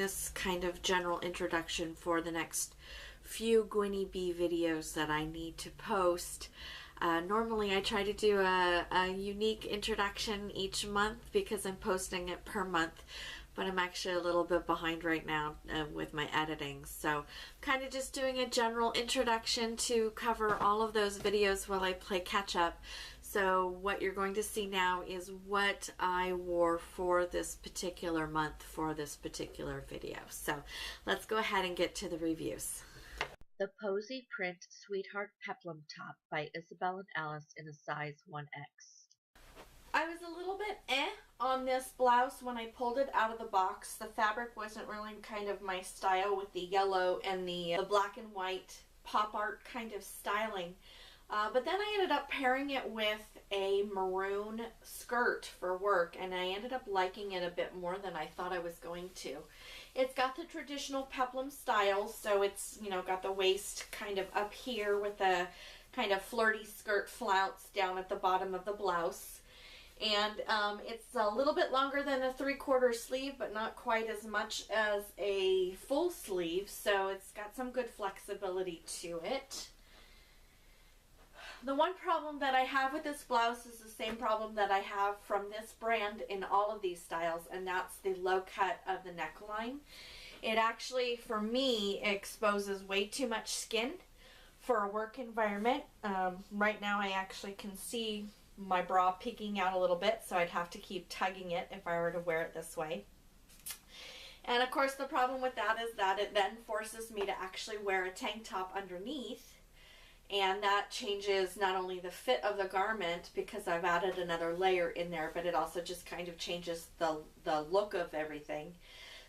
this kind of general introduction for the next few Gwynnie Bee videos that I need to post. Normally I try to do a unique introduction each month because I'm posting it per month, but I'm actually a little bit behind right now with my editing. So kind of just doing a general introduction to cover all of those videos while I play catch up. So what you're going to see now is what I wore for this particular month for this particular video. So let's go ahead and get to the reviews. The Posy Print Sweetheart Peplum Top by Isabella Valance in a size 1X. I was a little bit on this blouse when I pulled it out of the box. The fabric wasn't really kind of my style with the yellow and the black and white pop art kind of styling. But then I ended up pairing it with a maroon skirt for work, and I ended up liking it a bit more than I thought I was going to. It's got the traditional peplum style, so it's, you know, got the waist kind of up here with a kind of flirty skirt flounce down at the bottom of the blouse. And it's a little bit longer than a 3/4 sleeve, but not quite as much as a full sleeve, so it's got some good flexibility to it. The one problem that I have with this blouse is the same problem that I have from this brand in all of these styles, and that's the low cut of the neckline. It actually, for me, exposes way too much skin for a work environment. Right now I actually can see my bra peeking out a little bit, so I'd have to keep tugging it if I were to wear it this way. And of course the problem with that is that it then forces me to actually wear a tank top underneath. And that changes not only the fit of the garment because I've added another layer in there, but it also just kind of changes the look of everything.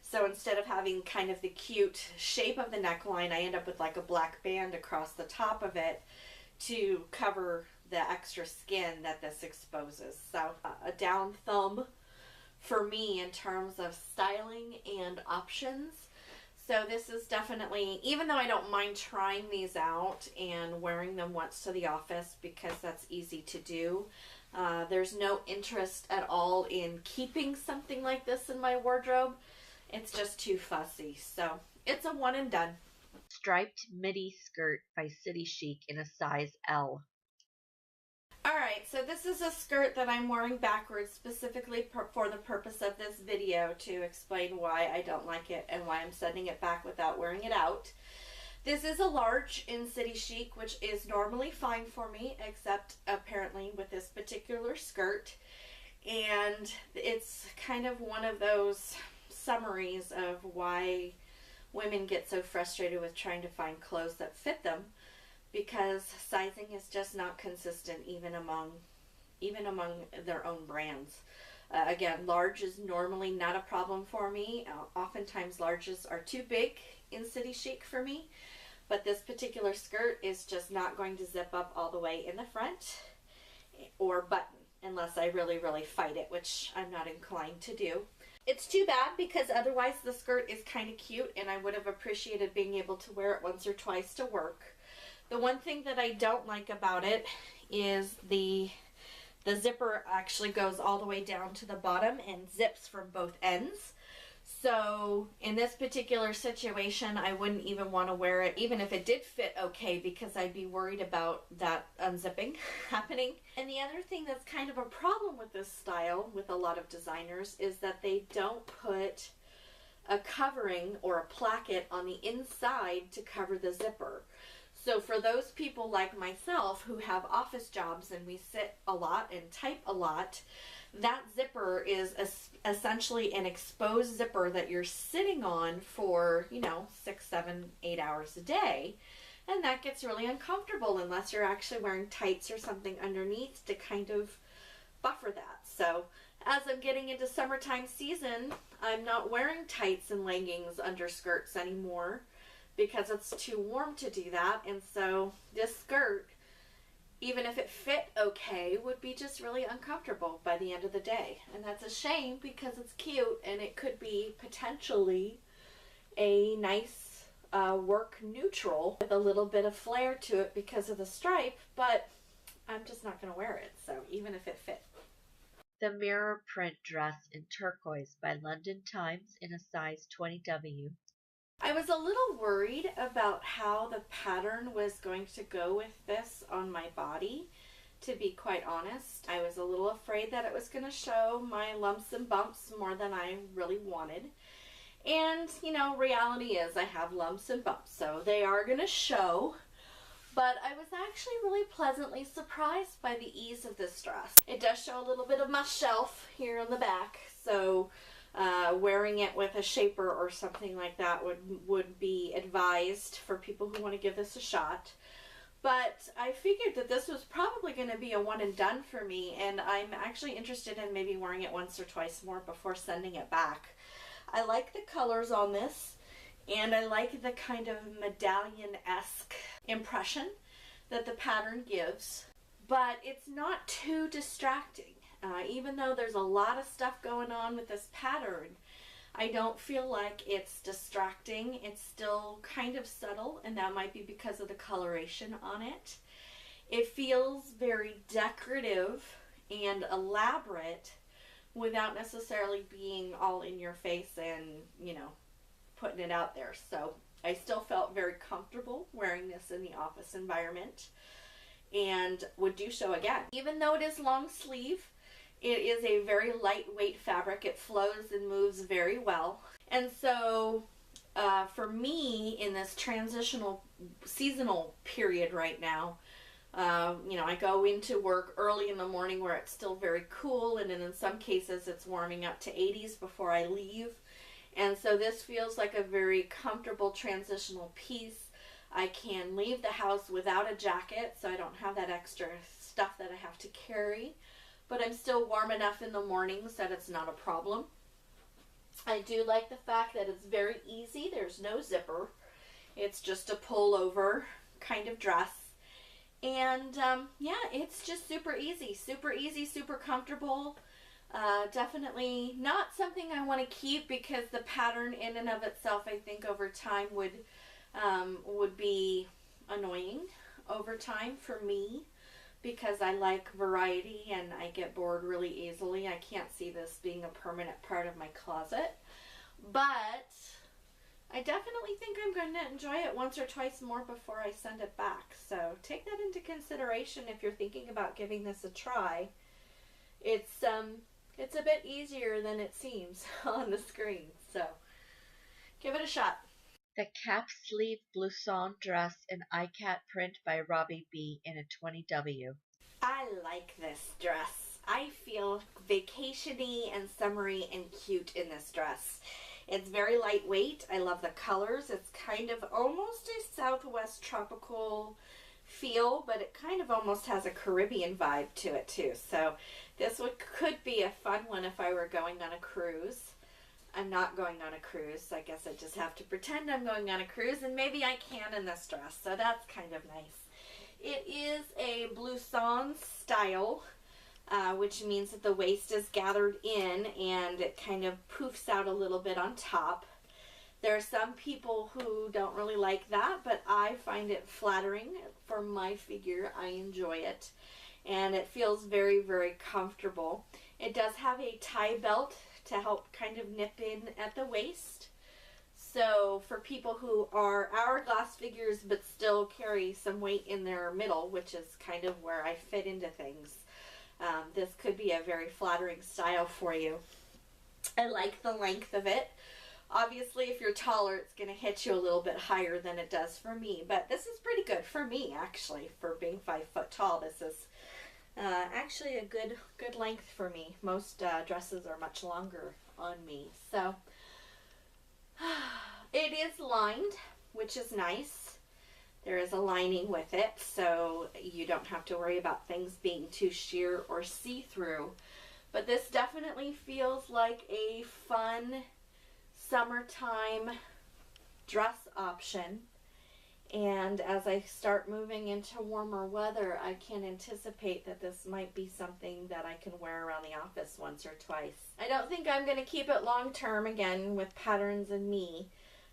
So instead of having kind of the cute shape of the neckline, I end up with like a black band across the top of it to cover the extra skin that this exposes. So a down thumb for me in terms of styling and options. So this is definitely, even though I don't mind trying these out and wearing them once to the office because that's easy to do, there's no interest at all in keeping something like this in my wardrobe. It's just too fussy. So it's a one and done. Striped Midi Skirt by City Chic in a size L. Alright, so this is a skirt that I'm wearing backwards specifically for the purpose of this video to explain why I don't like it and why I'm sending it back without wearing it out. This is a large in City Chic, which is normally fine for me, except apparently with this particular skirt. And it's kind of one of those summaries of why women get so frustrated with trying to find clothes that fit them, because sizing is just not consistent even among their own brands. Again, large is normally not a problem for me. Oftentimes larges are too big in City Chic for me, but this particular skirt is just not going to zip up all the way in the front or button unless I really fight it, which I'm not inclined to do. It's too bad because otherwise the skirt is kind of cute and I would have appreciated being able to wear it once or twice to work. The one thing that I don't like about it is the zipper actually goes all the way down to the bottom and zips from both ends. So in this particular situation, I wouldn't even want to wear it, even if it did fit okay, because I'd be worried about that unzipping happening. And the other thing that's kind of a problem with this style with a lot of designers is that they don't put a covering or a placket on the inside to cover the zipper. So for those people like myself who have office jobs and we sit a lot and type a lot, that zipper is essentially an exposed zipper that you're sitting on for, you know, 6, 7, 8 hours a day. And that gets really uncomfortable unless you're actually wearing tights or something underneath to kind of buffer that. So as I'm getting into summertime season, I'm not wearing tights and leggings under skirts anymore, because it's too warm to do that. And so this skirt, even if it fit okay, would be just really uncomfortable by the end of the day. And that's a shame because it's cute and it could be potentially a nice work neutral with a little bit of flair to it because of the stripe, but I'm just not going to wear it, so even if it fit. The mirror print dress in turquoise by London Times in a size 20W. I was a little worried about how the pattern was going to go with this on my body, to be quite honest. I was a little afraid that it was going to show my lumps and bumps more than I really wanted. And, you know, reality is I have lumps and bumps, so they are going to show. But I was actually really pleasantly surprised by the ease of this dress. It does show a little bit of my shelf here on the back, so wearing it with a shaper or something like that would be advised for people who want to give this a shot. But I figured that this was probably going to be a one and done for me, and I'm actually interested in maybe wearing it once or twice more before sending it back. I like the colors on this, and I like the kind of medallion-esque impression that the pattern gives, but it's not too distracting. Even though there's a lot of stuff going on with this pattern, I don't feel like it's distracting. It's still kind of subtle, and that might be because of the coloration on it. It feels very decorative and elaborate without necessarily being all in your face and, you know, putting it out there. So I still felt very comfortable wearing this in the office environment and would do so again. Even though it is long sleeve, it is a very lightweight fabric. It flows and moves very well. And so for me, in this transitional seasonal period right now, you know, I go into work early in the morning where it's still very cool, and then in some cases it's warming up to 80s before I leave. And so this feels like a very comfortable transitional piece. I can leave the house without a jacket, so I don't have that extra stuff that I have to carry. But I'm still warm enough in the mornings that it's not a problem. I do like the fact that it's very easy. There's no zipper. It's just a pullover kind of dress. And yeah, it's just super easy, super comfortable. Definitely not something I want to keep because the pattern in and of itself, I think over time would be annoying over time for me, because I like variety and I get bored really easily. I can't see this being a permanent part of my closet, but I definitely think I'm going to enjoy it once or twice more before I send it back. So take that into consideration if you're thinking about giving this a try. It's a bit easier than it seems on the screen, so give it a shot. The cap sleeve blouson dress in iCat print by Gwynnie Bee in a 20W. I like this dress. I feel vacation-y and summery and cute in this dress. It's very lightweight. I love the colors. It's kind of almost a Southwest tropical feel, but it kind of almost has a Caribbean vibe to it too. So this could be a fun one if I were going on a cruise. I'm not going on a cruise. I guess I just have to pretend I'm going on a cruise, and maybe I can in this dress, so that's kind of nice. It is a blouson style, which means that the waist is gathered in and it kind of poofs out a little bit on top. There are some people who don't really like that, but I find it flattering for my figure. I enjoy it, and it feels very comfortable. It does have a tie belt to help kind of nip in at the waist. So for people who are hourglass figures but still carry some weight in their middle, which is kind of where I fit into things, this could be a very flattering style for you. I like the length of it. Obviously, if you're taller, it's going to hit you a little bit higher than it does for me, but this is pretty good for me, actually, for being 5 foot tall. This is actually a good length for me. Most dresses are much longer on me. So it is lined, which is nice. There is a lining with it, so you don't have to worry about things being too sheer or see-through. But this definitely feels like a fun summertime dress option. And as I start moving into warmer weather, I can anticipate that this might be something that I can wear around the office once or twice. I don't think I'm going to keep it long term, again, with patterns and me.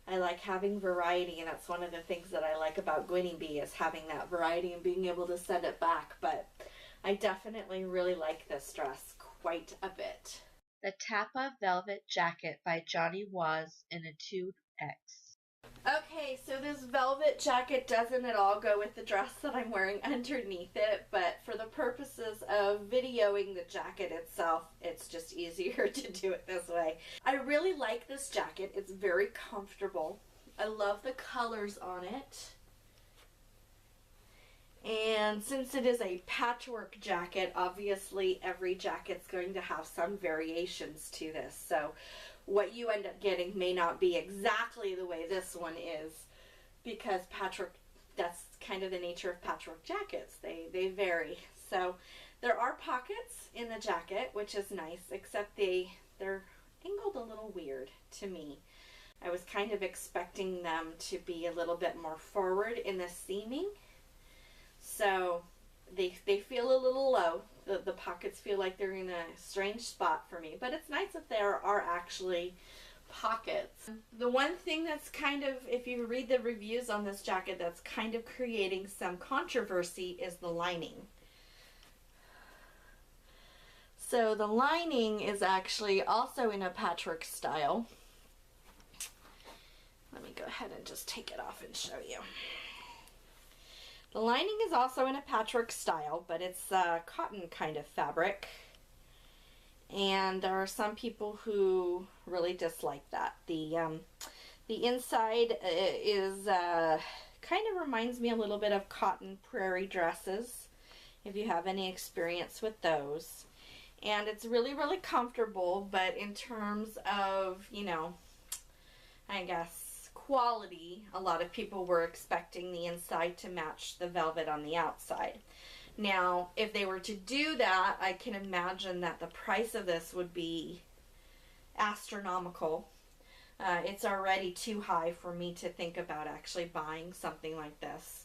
I like having variety, and that's one of the things that I like about Gwynnie Bee, is having that variety and being able to send it back. But I definitely really like this dress quite a bit. The Tappa Velvet Jacket by Johnny Was in a 2X. Okay, so this velvet jacket doesn't at all go with the dress that I'm wearing underneath it, but for the purposes of videoing the jacket itself, it's just easier to do it this way. I really like this jacket. It's very comfortable. I love the colors on it. And since it is a patchwork jacket, obviously every jacket's going to have some variations to this. So what you end up getting may not be exactly the way this one is, because patchwork, that's kind of the nature of patchwork jackets. They vary. So there are pockets in the jacket, which is nice, except they're angled a little weird to me. I was kind of expecting them to be a little bit more forward in the seaming. So they feel a little low. The pockets feel like they're in a strange spot for me, but it's nice that there are actually pockets. The one thing that's kind of, if you read the reviews on this jacket, that's kind of creating some controversy is the lining. So the lining is actually also in a patchwork style. Let me go ahead and just take it off and show you. The lining is also in a patchwork style, but it's a cotton kind of fabric. And there are some people who really dislike that. The inside is kind of reminds me a little bit of cotton prairie dresses, if you have any experience with those. And it's really, really comfortable, but in terms of, you know, I guess, quality, a lot of people were expecting the inside to match the velvet on the outside. Now, if they were to do that, I can imagine that the price of this would be astronomical. It's already too high for me to think about actually buying something like this.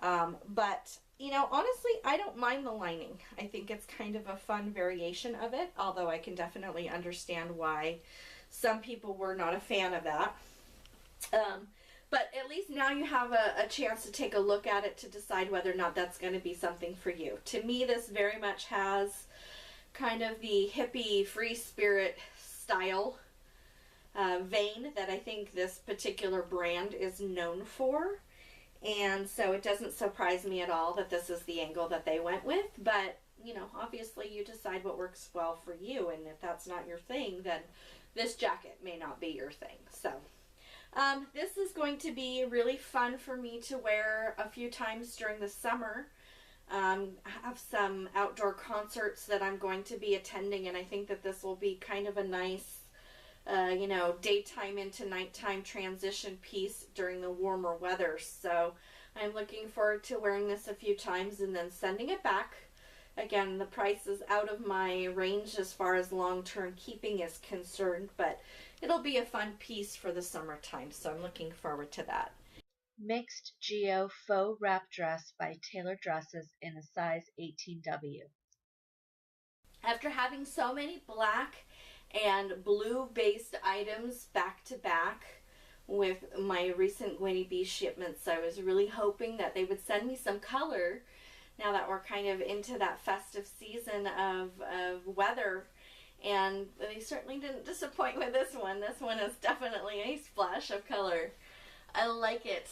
But, you know, honestly, I don't mind the lining. I think it's kind of a fun variation of it, although I can definitely understand why some people were not a fan of that. But at least now you have a chance to take a look at it to decide whether or not that's going to be something for you. To me, this very much has kind of the hippie free spirit style vein that I think this particular brand is known for. And so it doesn't surprise me at all that this is the angle that they went with. But, you know, obviously you decide what works well for you. And if that's not your thing, then this jacket may not be your thing. So this is going to be really fun for me to wear a few times during the summer. I have some outdoor concerts that I'm going to be attending, and I think that this will be kind of a nice, you know, daytime into nighttime transition piece during the warmer weather. So I'm looking forward to wearing this a few times and then sending it back. Again, the price is out of my range as far as long-term keeping is concerned, but it'll be a fun piece for the summertime, so I'm looking forward to that. Mixed Geo Faux Wrap Dress by Taylor Dresses in a size 18W. After having so many black and blue-based items back to back with my recent Gwynnie Bee shipments, I was really hoping that they would send me some color now that we're kind of into that festive season of weather. And they certainly didn't disappoint with this one. This one is definitely a splash of color. I like it.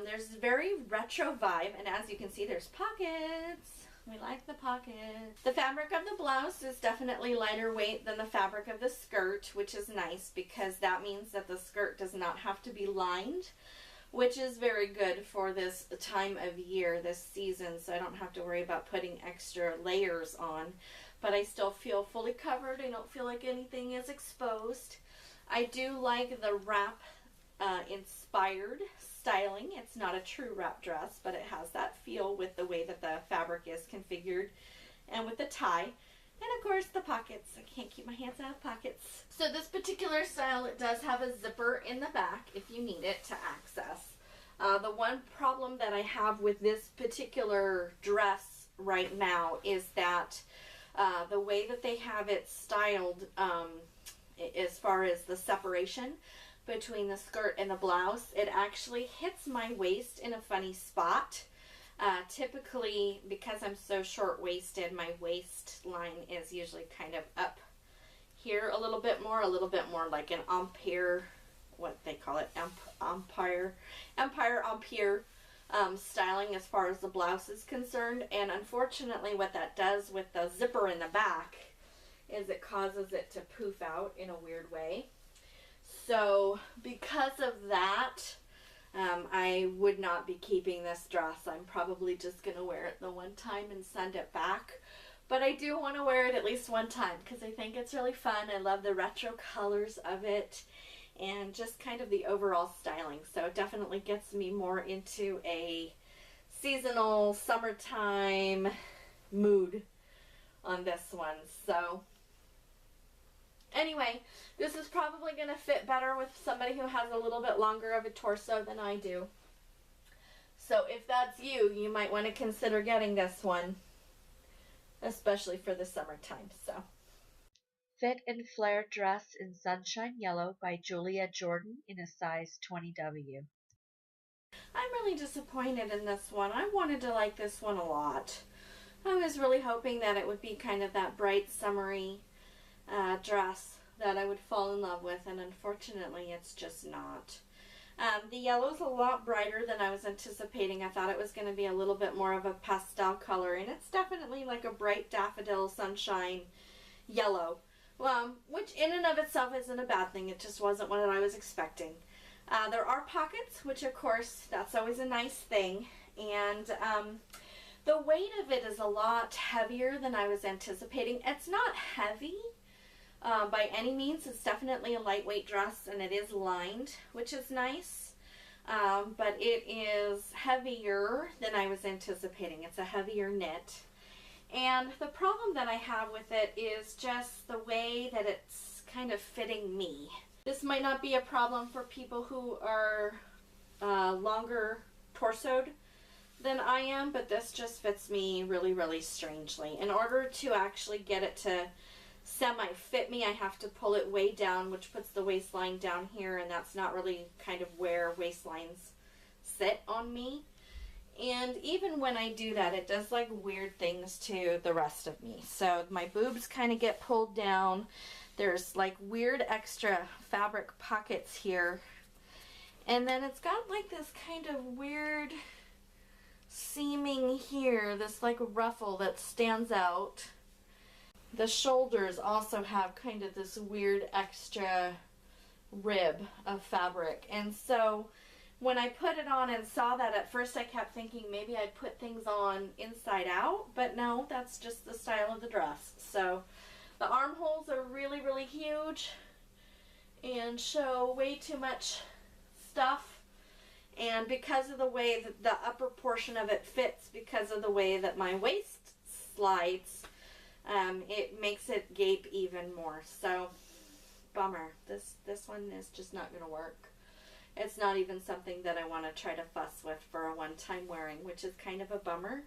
There's a very retro vibe, and as you can see, there's pockets. We like the pockets. The fabric of the blouse is definitely lighter weight than the fabric of the skirt, which is nice because that means that the skirt does not have to be lined, which is very good for this time of year, this season, so I don't have to worry about putting extra layers on. But I still feel fully covered. I don't feel like anything is exposed. I do like the wrap inspired styling. It's not a true wrap dress, but it has that feel with the way that the fabric is configured and with the tie. And of course the pockets. I can't keep my hands out of pockets. So this particular style, it does have a zipper in the back if you need it to access. The one problem that I have with this particular dress right now is that the way that they have it styled as far as the separation between the skirt and the blouse, it actually hits my waist in a funny spot. Typically, because I'm so short-waisted, my waistline is usually kind of up here a little bit more like an empire, what they call it, empire styling as far as the blouse is concerned. And unfortunately, what that does with the zipper in the back is it causes it to poof out in a weird way. So because of that, I would not be keeping this dress. I'm probably just going to wear it the one time and send it back. But I do want to wear it at least one time because I think it's really fun. I love the retro colors of it and just kind of the overall styling. So it definitely gets me more into a seasonal summertime mood on this one. So anyway, this is probably going to fit better with somebody who has a little bit longer of a torso than I do. So if that's you, you might want to consider getting this one, especially for the summertime. So, Fit and Flare Dress in Sunshine Yellow by Julia Jordan in a size 20W. I'm really disappointed in this one. I wanted to like this one a lot. I was really hoping that it would be kind of that bright, summery dress that I would fall in love with, and unfortunately it's just not. The yellow's a lot brighter than I was anticipating. I thought it was going to be a little bit more of a pastel color, and it's definitely like a bright daffodil sunshine yellow, which in and of itself isn't a bad thing. It just wasn't what I was expecting. There are pockets, which of course that's always a nice thing, and the weight of it is a lot heavier than I was anticipating. It's not heavy by any means. It's definitely a lightweight dress, and it is lined, which is nice, but it is heavier than I was anticipating. It's a heavier knit, and the problem that I have with it is just the way that it's kind of fitting me. This might not be a problem for people who are longer torsoed than I am, but this just fits me really, really strangely. In order to actually get it to semi-fit me, I have to pull it way down, which puts the waistline down here, and that's not really kind of where waistlines sit on me. And even when I do that, it does like weird things to the rest of me. So my boobs kind of get pulled down. There's like weird extra fabric pockets here. And then it's got like this kind of weird seaming here, this like ruffle that stands out. The shoulders also have kind of this weird extra rib of fabric. And so when I put it on and saw that, at first I kept thinking maybe I'd put things on inside out, but no, that's just the style of the dress. So the armholes are really, really huge and show way too much stuff. And because of the way that the upper portion of it fits, because of the way that my waist slides, it makes it gape even more. So, bummer. This one is just not going to work. It's not even something that I want to try to fuss with for a one-time wearing, which is kind of a bummer,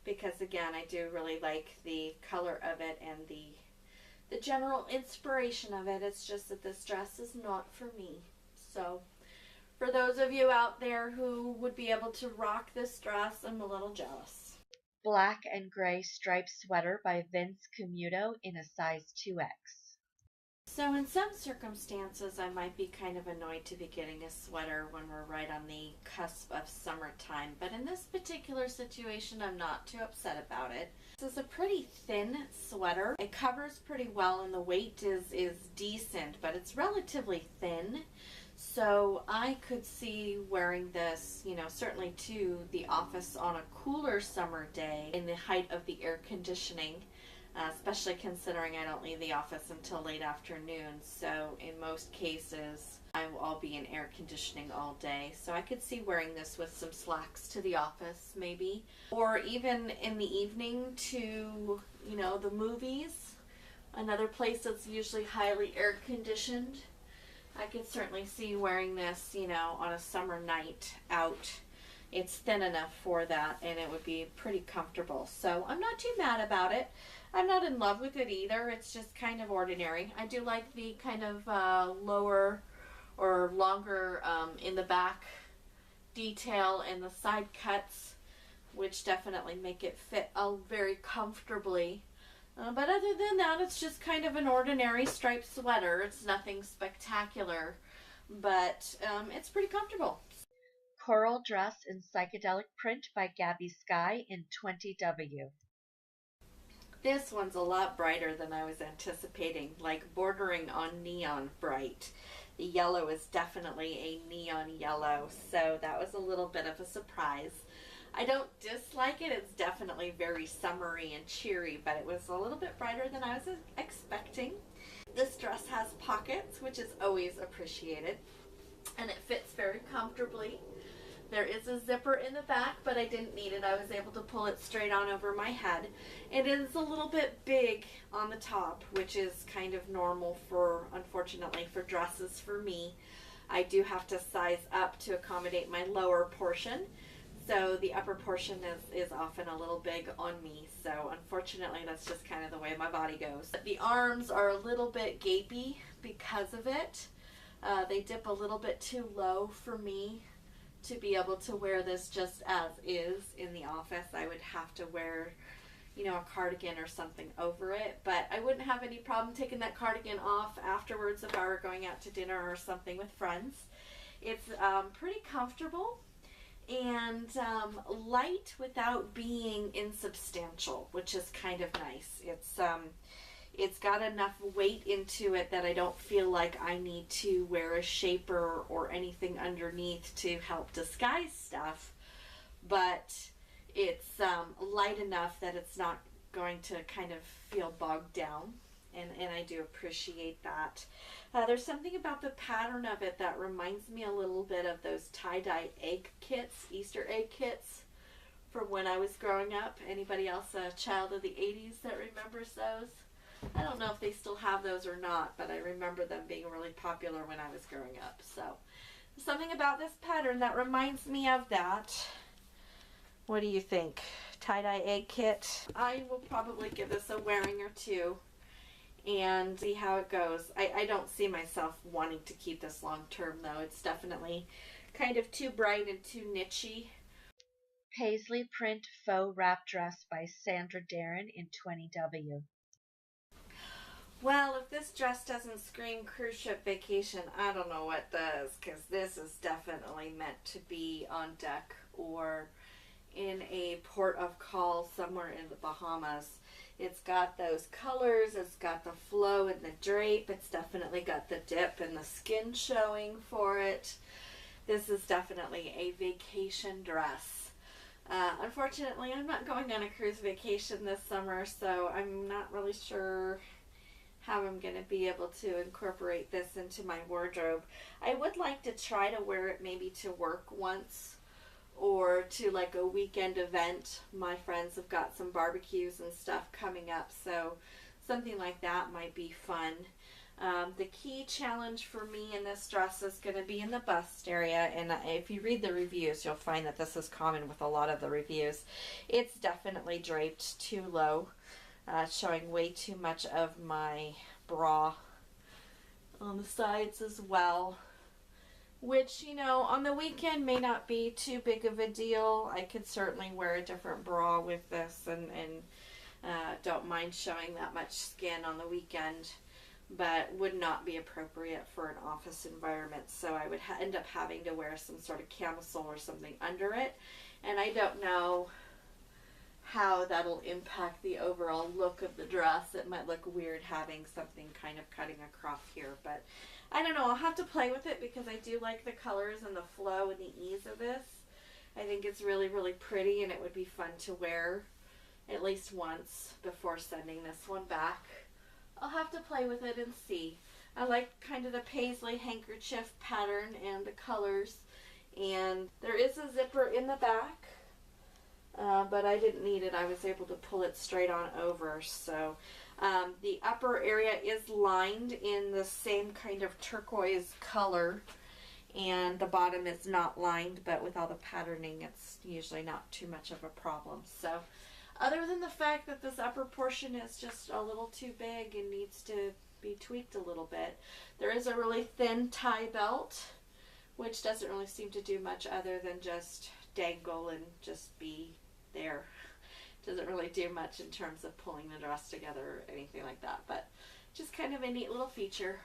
because again, I do really like the color of it and the general inspiration of it. It's just that this dress is not for me. So, for those of you out there who would be able to rock this dress, I'm a little jealous. Black and Gray Striped Sweater by Vince Camuto in a size 2X. So in some circumstances, I might be kind of annoyed to be getting a sweater when we're right on the cusp of summertime, but in this particular situation, I'm not too upset about it. This is a pretty thin sweater. It covers pretty well, and the weight is decent, but it's relatively thin. So I could see wearing this, you know, certainly to the office on a cooler summer day in the height of the air conditioning. Especially considering I don't leave the office until late afternoon, so in most cases I'll be in air conditioning all day. So I could see wearing this with some slacks to the office maybe, or even in the evening to, you know, the movies, another place that's usually highly air conditioned. I could certainly see wearing this, you know, on a summer night out. It's thin enough for that, and it would be pretty comfortable. So I'm not too mad about it. I'm not in love with it either. It's just kind of ordinary. I do like the kind of lower or longer in the back detail and the side cuts. which definitely make it fit very comfortably. But other than that, it's just kind of an ordinary striped sweater. It's nothing spectacular, but it's pretty comfortable. Coral dress in psychedelic print by Gabby Sky in 20W. This one's a lot brighter than I was anticipating, like bordering on neon bright. The yellow is definitely a neon yellow, so that was a little bit of a surprise. I don't dislike it. It's definitely very summery and cheery, but it was a little bit brighter than I was expecting. This dress has pockets, which is always appreciated, and it fits very comfortably. There is a zipper in the back, but I didn't need it. I was able to pull it straight on over my head. It is a little bit big on the top, which is kind of normal unfortunately, for dresses for me. I do have to size up to accommodate my lower portion. So the upper portion is often a little big on me. So unfortunately, that's just kind of the way my body goes. The arms are a little bit gapy because of it. They dip a little bit too low for me to be able to wear this just as is in the office. I would have to wear, a cardigan or something over it. But I wouldn't have any problem taking that cardigan off afterwards if I were going out to dinner or something with friends. It's pretty comfortable and light without being insubstantial, which is kind of nice. It's got enough weight into it that I don't feel like I need to wear a shaper or anything underneath to help disguise stuff, but it's light enough that it's not going to kind of feel bogged down, and I do appreciate that. There's something about the pattern of it that reminds me a little bit of those tie-dye egg kits, Easter egg kits from when I was growing up. Anybody else a child of the 80s that remembers those? I don't know if they still have those or not, but I remember them being really popular when I was growing up. So something about this pattern that reminds me of that. What do you think? Tie-dye egg kit? I will probably give this a wearing or two and see how it goes. I don't see myself wanting to keep this long term though. It's definitely kind of too bright and too nichey. Paisley print faux wrap dress by Sandra Darren in 20W. Well, if this dress doesn't scream cruise ship vacation, I don't know what does, because this is definitely meant to be on deck or in a port of call somewhere in the Bahamas. It's got those colors, it's got the flow and the drape, it's definitely got the dip and the skin showing for it. This is definitely a vacation dress. Unfortunately, I'm not going on a cruise vacation this summer, so I'm not really sure how I'm going to be able to incorporate this into my wardrobe. I would like to try to wear it maybe to work once or to like a weekend event. My friends have got some barbecues and stuff coming up, so something like that might be fun. The key challenge for me in this dress is going to be in the bust area, and if you read the reviews, you'll find that this is common with a lot of the reviews. It's definitely draped too low, showing way too much of my bra on the sides as well, which, on the weekend may not be too big of a deal. I could certainly wear a different bra with this and don't mind showing that much skin on the weekend, but would not be appropriate for an office environment. So I would end up having to wear some sort of camisole or something under it, and I don't know how that'll impact the overall look of the dress. It might look weird having something kind of cutting across here, but I don't know. I'll have to play with it because I do like the colors and the flow and the ease of this. I think it's really, really pretty, and it would be fun to wear at least once before sending this one back. I'll have to play with it and see. I like kind of the paisley handkerchief pattern and the colors, and there is a zipper in the back. But I didn't need it. I was able to pull it straight on over. So the upper area is lined in the same kind of turquoise color, and the bottom is not lined, but with all the patterning, it's usually not too much of a problem. So other than the fact that this upper portion is just a little too big and needs to be tweaked a little bit, there is a really thin tie belt, which doesn't really seem to do much other than just dangle and just be there. Doesn't really do much in terms of pulling the dress together or anything like that, but just kind of a neat little feature.